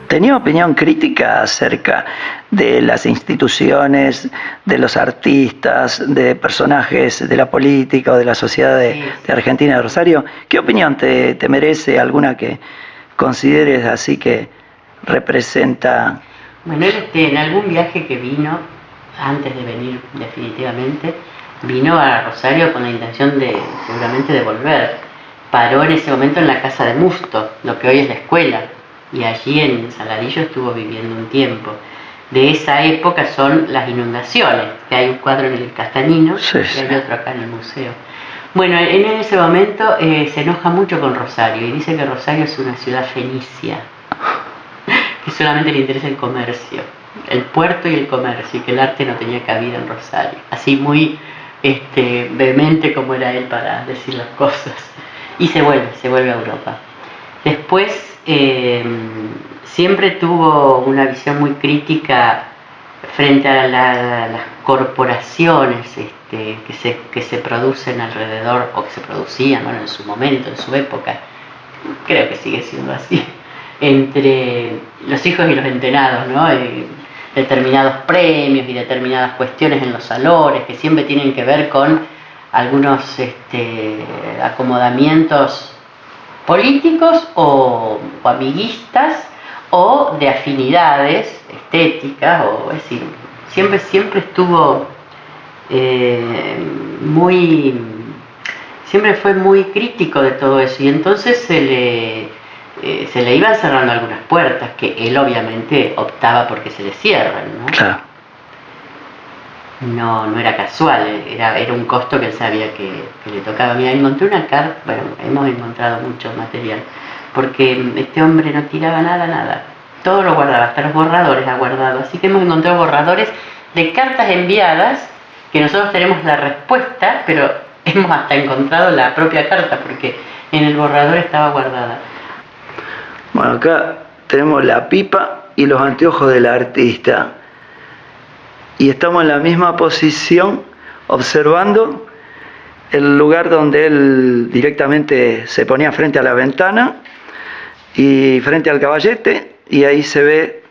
¿Tenía opinión crítica acerca de las instituciones, de los artistas, de personajes de la política o de la sociedad de Argentina, de Rosario? ¿Qué opinión te merece? ¿Alguna que consideres así que representa? Bueno, él en algún viaje que vino, antes de venir definitivamente, vino a Rosario con la intención de, seguramente, de volver. Paró en ese momento en la casa de Musto, lo que hoy es la escuela, y allí en Saladillo estuvo viviendo un tiempo. De esa época son las inundaciones, que hay un cuadro en el Castanino, sí, y hay otro acá en el museo. Bueno, en ese momento se enoja mucho con Rosario y dice que Rosario es una ciudad fenicia, que solamente le interesa el comercio, el puerto y el comercio, y que el arte no tenía cabida en Rosario. Así muy vehemente como era él para decir las cosas. Y se vuelve a Europa. Después siempre tuvo una visión muy crítica frente a las corporaciones que se producen alrededor, o que se producían, bueno, en su momento, en su época, creo que sigue siendo así, entre los hijos y los entenados, ¿no? Determinados premios y determinadas cuestiones en los salones que siempre tienen que ver con algunos acomodamientos políticos o amiguistas o de afinidades estéticas, o es decir, siempre estuvo siempre fue muy crítico de todo eso, y entonces se le iban cerrando algunas puertas que él obviamente optaba porque se le cierran, ¿no? Claro. No era casual, era un costo que él sabía que le tocaba. Mira, encontré una carta, bueno, hemos encontrado mucho material, porque este hombre no tiraba nada, todo lo guardaba, hasta los borradores ha guardado, así que hemos encontrado borradores de cartas enviadas, que nosotros tenemos la respuesta, pero hemos hasta encontrado la propia carta, porque en el borrador estaba guardada. Bueno, acá tenemos la pipa y los anteojos del artista. Y estamos en la misma posición observando el lugar donde él directamente se ponía frente a la ventana y frente al caballete, y ahí se ve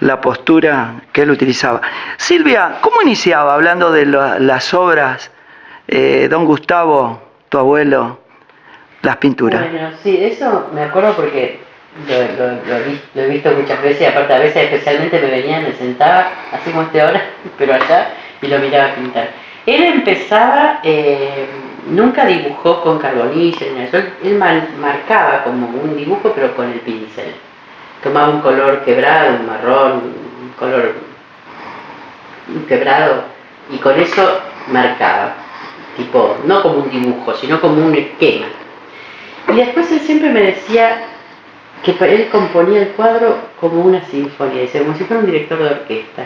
la postura que él utilizaba. Silvia, ¿cómo iniciaba, hablando de las obras, don Gustavo, tu abuelo, las pinturas? Bueno, sí, eso me acuerdo porque lo he visto muchas veces, y aparte a veces especialmente me sentaba así como estoy ahora, pero allá, y lo miraba pintar. Él empezaba, nunca dibujó con carbonilla, él marcaba como un dibujo, pero con el pincel. Tomaba un color quebrado, un marrón, un color quebrado, y con eso marcaba, tipo, no como un dibujo, sino como un esquema. Y después él siempre me decía que él componía el cuadro como una sinfonía, dice, como si fuera un director de orquesta.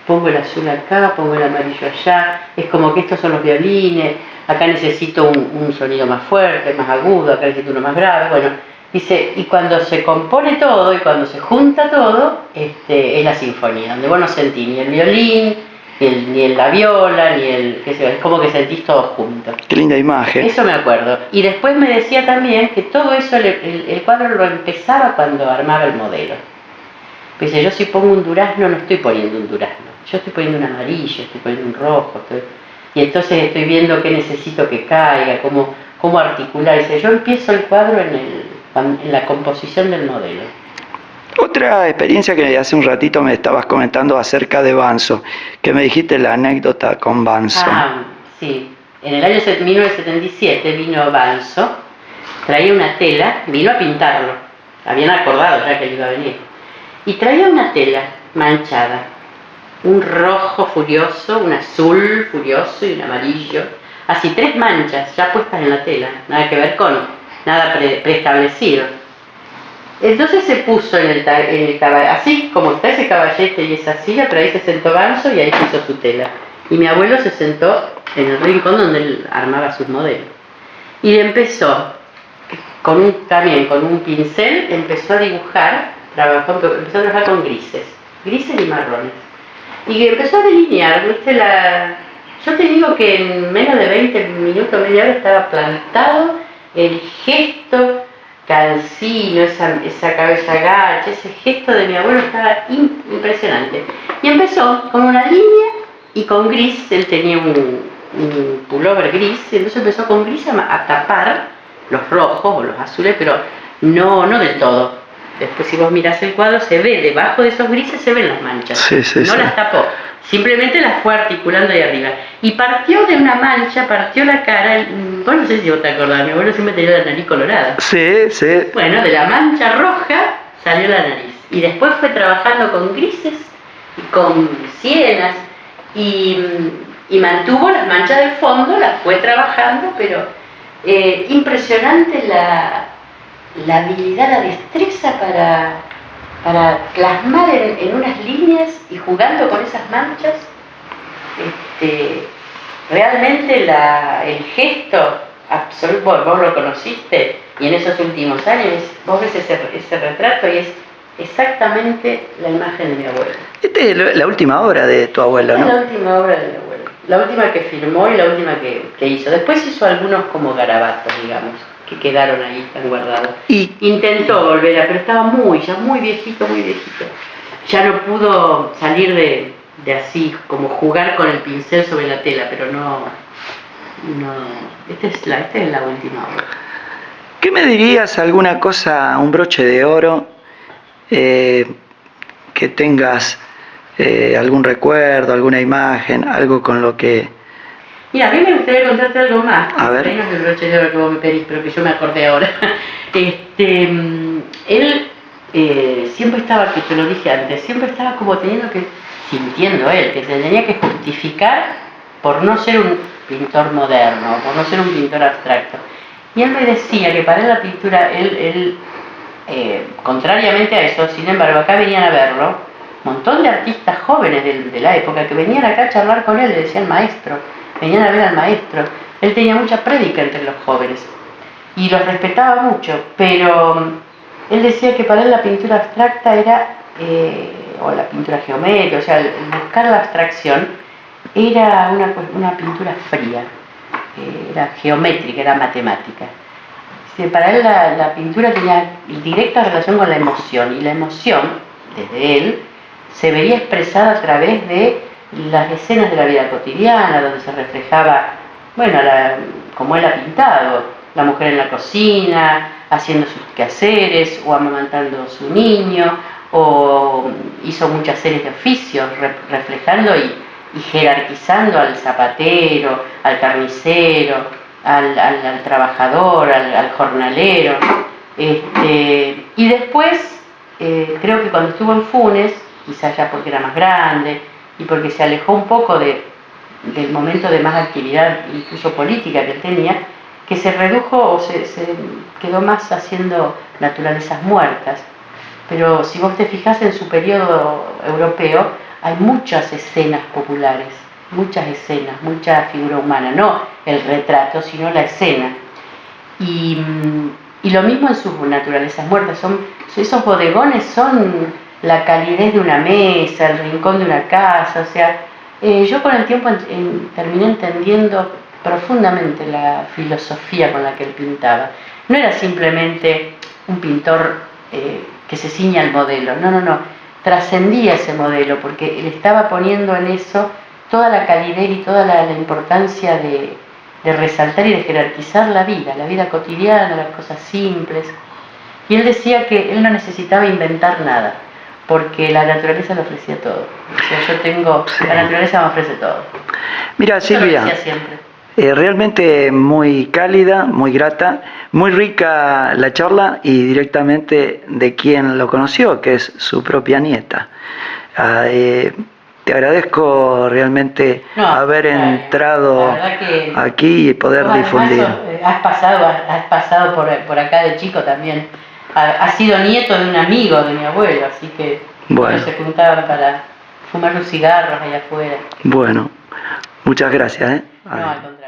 Pongo el azul acá, pongo el amarillo allá, es como que estos son los violines, acá necesito un sonido más fuerte, más agudo, acá necesito uno más grave, bueno, dice, y cuando se compone todo y cuando se junta todo, es la sinfonía, donde vos no sentís ni el violín, ni la viola, ni el, qué sé yo, es como que sentís todo junto. Qué linda imagen. Eso me acuerdo. Y después me decía también que todo eso, el cuadro lo empezaba cuando armaba el modelo. Pues yo si pongo un durazno, no estoy poniendo un durazno, yo estoy poniendo un amarillo, estoy poniendo un rojo, y entonces estoy viendo qué necesito que caiga, cómo articular. Dice, yo empiezo el cuadro en la composición del modelo. Otra experiencia que hace un ratito me estabas comentando acerca de Banzo, que me dijiste la anécdota con Banzo. Ah, sí. En el año 1977 vino Banzo, traía una tela, vino a pintarlo, habían acordado ya que él iba a venir, y traía una tela manchada, un rojo furioso, un azul furioso y un amarillo, así 3 manchas ya puestas en la tela, nada que ver con nada preestablecido. Entonces se puso en el caballete, así como está ese caballete y esa silla, pero ahí se sentó Banzo y ahí puso su tela. Y mi abuelo se sentó en el rincón donde él armaba sus modelos. Y empezó, también con un pincel, empezó a dibujar, empezó a trabajar con grises y marrones. Y empezó a delinear, ¿viste? Yo te digo que en menos de 20 minutos, media hora estaba plantado el gesto cansino, esa cabeza gacha, ese gesto de mi abuelo estaba impresionante. Y empezó con una línea y con gris, él tenía un pullover gris, y entonces empezó con gris a tapar los rojos o los azules, pero no del todo. Después si vos mirás el cuadro se ve, debajo de esos grises se ven las manchas, no las tapó, simplemente las fue articulando ahí arriba. Y partió de una mancha, partió la cara, vos no sé si vos te acordás, mi abuelo siempre tenía la nariz colorada. Sí. Bueno, de la mancha roja salió la nariz. Y después fue trabajando con grises y con sienas y mantuvo las manchas del fondo, las fue trabajando, pero impresionante la habilidad, la destreza para plasmar en unas líneas y jugando con esas manchas. Realmente el gesto absoluto, vos lo conociste y en esos últimos años vos ves ese retrato y es exactamente la imagen de mi abuelo. Esta es la última obra de tu abuelo, ¿no? Es la última obra de mi abuelo, la última que firmó y la última que hizo. Después hizo algunos como garabatos, digamos, que quedaron ahí, están guardados. Intentó volver pero estaba ya muy viejito. Ya no pudo salir de así, como jugar con el pincel sobre la tela, pero no. Esta es la última obra. ¿Qué me dirías, alguna cosa, un broche de oro, que tengas algún recuerdo, alguna imagen, algo con lo que... Mira, a mí me gustaría contarte algo más. A ver. No es el broche de oro que vos me pedís, pero que yo me acordé ahora. Él siempre estaba, que te lo dije antes, siempre estaba como sintiendo él, que se tenía que justificar por no ser un pintor moderno, por no ser un pintor abstracto. Y él me decía que para él la pintura, contrariamente a eso, sin embargo, acá venían a verlo un montón de artistas jóvenes de la época que venían acá a charlar con él, le decían maestro, venían a ver al maestro. Él tenía mucha prédica entre los jóvenes y los respetaba mucho, pero él decía que para él la pintura abstracta era, o la pintura geométrica, o sea, el buscar la abstracción era una pintura fría, era geométrica, era matemática. Para él la pintura tenía directa relación con la emoción, y la emoción, desde él, se veía expresada a través de las escenas de la vida cotidiana, donde se reflejaba, bueno, como él ha pintado, la mujer en la cocina, haciendo sus quehaceres, o amamantando a su niño, o hizo muchas series de oficios, reflejando y jerarquizando al zapatero, al carnicero, al trabajador, al jornalero. Y después, creo que cuando estuvo en Funes, quizás ya porque era más grande y porque se alejó un poco del momento de más actividad, incluso política que él tenía, que se redujo o se quedó más haciendo naturalezas muertas. Pero si vos te fijás en su periodo europeo, hay muchas escenas populares, muchas escenas, mucha figura humana, no el retrato, sino la escena. Y lo mismo en sus naturalezas muertas, esos bodegones son la calidez de una mesa, el rincón de una casa, o sea, Yo con el tiempo terminé entendiendo profundamente la filosofía con la que él pintaba. No era simplemente un pintor que se ciña al modelo, no, trascendía ese modelo porque él estaba poniendo en eso toda la calidez y toda la importancia de resaltar y de jerarquizar la vida cotidiana, las cosas simples. Y él decía que él no necesitaba inventar nada, porque la naturaleza le ofrecía todo. O sea, la naturaleza me ofrece todo. Mira, Silvia, lo decía siempre. Realmente muy cálida, muy grata, muy rica la charla y directamente de quien lo conoció, que es su propia nieta. Te agradezco realmente haber entrado aquí y poder difundir. Has pasado por acá de chico también. Has sido nieto de un amigo de mi abuelo, así que se juntaban para fumar los cigarros allá afuera. Bueno, muchas gracias. No, al contrario.